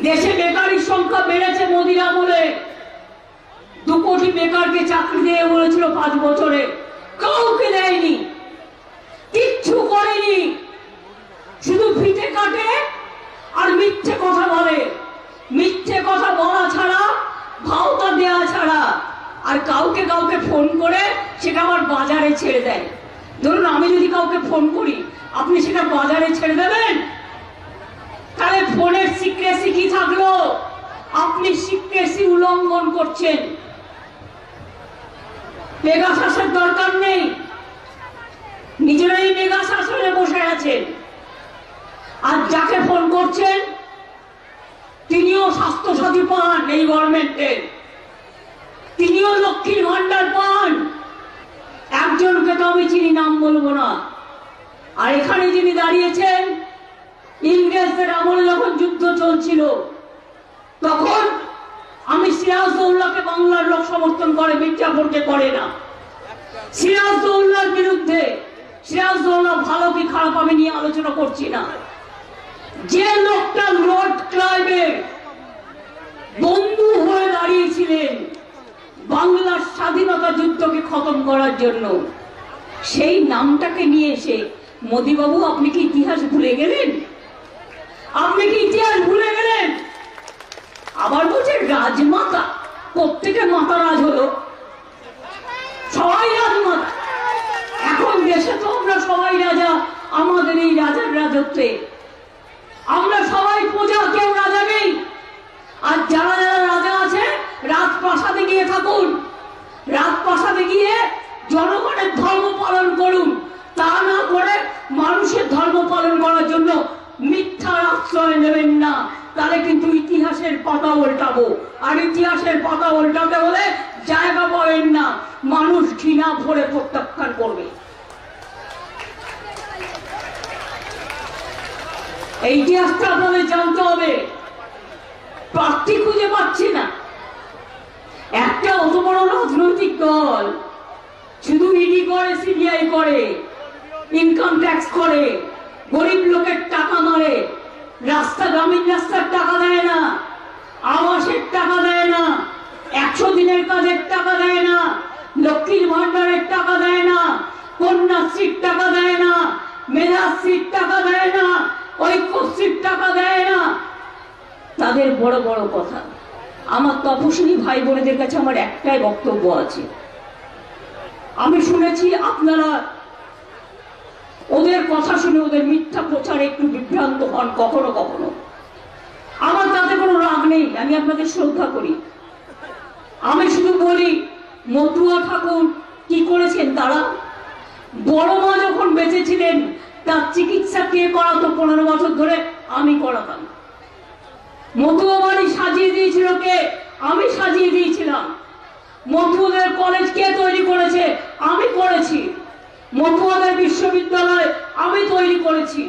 দেশে বেকারির সংখ্যা বেড়েছে মোদির আমলে। 2 কোটি বেকারকে চাকরি দিয়ে বলেছিল 5 বছরে, কাউকে দেয়নি, কিচ্ছু করেনি, শুধু ফিতে কাটে আর মিথ্যে কথা বলে। মিথ্যে কথা বলা ছাড়া, ভাওতা দেওয়া ছাড়া, আর কাউকে কাউকে ফোন করে সেটা আবার বাজারে ছেড়ে দেয়। ধরুন আমি যদি কাউকে ফোন করি, আপনি সেটা বাজারে ছেড়ে দেবেন? তাহলে ফোনের সিক্রেসি কি থাকলো? আপনি সিক্রেসি উল্লঙ্ঘন করছেন। পেগাসাসের দরকার নেই, নিজেরাই পেগাসাসে বসে আছেন। আর যাকে ফোন করছেন তিনিও স্বাস্থ্যসাথী পান এই গভর্নমেন্টের, তিনিও লক্ষ্মীর ভান্ডার পান। একজনকে তো আমি চিনি, নাম বলবো না। আর এখানে যিনি দাঁড়িয়েছেন, ইংরেজদের আমলে যখন যুদ্ধ চলছিল তখন আমি সিরাজউদ্দৌলাকে বাংলার লোক সমর্থন করে, মির্জাফরকে করে না। সিরাজউদ্দৌলার বিরুদ্ধে, সিরাজউদ্দৌলা ভালো কি খারাপ আমি নিয়ে আলোচনা করছি না। যে লোকটা লর্ড ক্লাইভের বন্ধু হয়ে দাঁড়িয়েছিলেন বাংলার স্বাধীনতা যুদ্ধকে খতম করার জন্য, সেই নামটাকে নিয়ে এসে মোদিবাবু আপনি কি ইতিহাস ভুলে গেলেন? আপনি কি ইতিহাস ভুলে গেলেন? আবার বলছে রাজমাতা, প্রত্যেকের মাতা রাজ হলো, সবাই রাজমাতা। এখন দেশে তো আমরা সবাই রাজা, আমাদের এই রাজার রাজত্বে আমরা সবাই প্রজা, কেউ রাজা নেই। আর যারা যারা রাজা আছে রাজপ্রাসাদে গিয়ে থাকুন, রাজপ্রাসাদে গিয়ে জনগণের ধর্ম পালন করুন। তা না করে মানুষের ধর্ম পালন করার জন্য মিথ্যার আশ্রয় নেবেন না, তাহলে কিন্তু ইতিহাসের পাতা উল্টাবো। আর ইতিহাসের পাতা উল্টাতে হলে জায়গা পাবেন না, মানুষ ঘৃণা ভরে প্রত্যাখ্যান করবে। এই ইতিহাসটা আপনাদের জানতে হবে। প্রার্থী খুঁজে পাচ্ছি না। একটা অত বড় রাজনৈতিক দল শুধু ইডি করে, সিবিআই করে, ইনকাম ট্যাক্স করে, গরিব লোকের টাকা মারে, রাস্তা, গ্রামীণ রাস্তার টাকা দেয় না, আবাসের টাকা দেয় না, 100 দিনের কাজের টাকা দেয় না, লক্ষ্মীর ভান্ডারের টাকা দেয় না, কন্যাশ্রীর টাকা দেয় না, মেধাশ্রীর টাকা দেয় না, ঐক্যশ্রীর টাকা দেয় না। তাদের বড় বড় কথা। আমার তপশিলি ভাই বোনেদের কাছে আমার একটাই বক্তব্য আছে। আমি শুনেছি আপনারা ওদের কথা শুনে ওদের মিথ্যা প্রচারে একটু বিভ্রান্ত হন কখনো কখনো। আমার তাতে কোনো রাগ নেই, আমি আপনাদের শ্রদ্ধা করি। আমি শুধু বলি, মতুয়া ঠাকুর কি করেছেন? তারা বড় মা যখন বেঁচে ছিলেন তার চিকিৎসা কে করাতো? 15 বছর ধরে আমি করাতাম। মতুয়া বাড়ি সাজিয়ে দিয়েছিল কে? আমি সাজিয়ে দিয়েছিলাম। মতুয়াদের কলেজ কে তৈরি করেছে? আমি করেছি। মতুয়াদের বিশ্ববিদ্যালয় আমি তৈরি করেছি।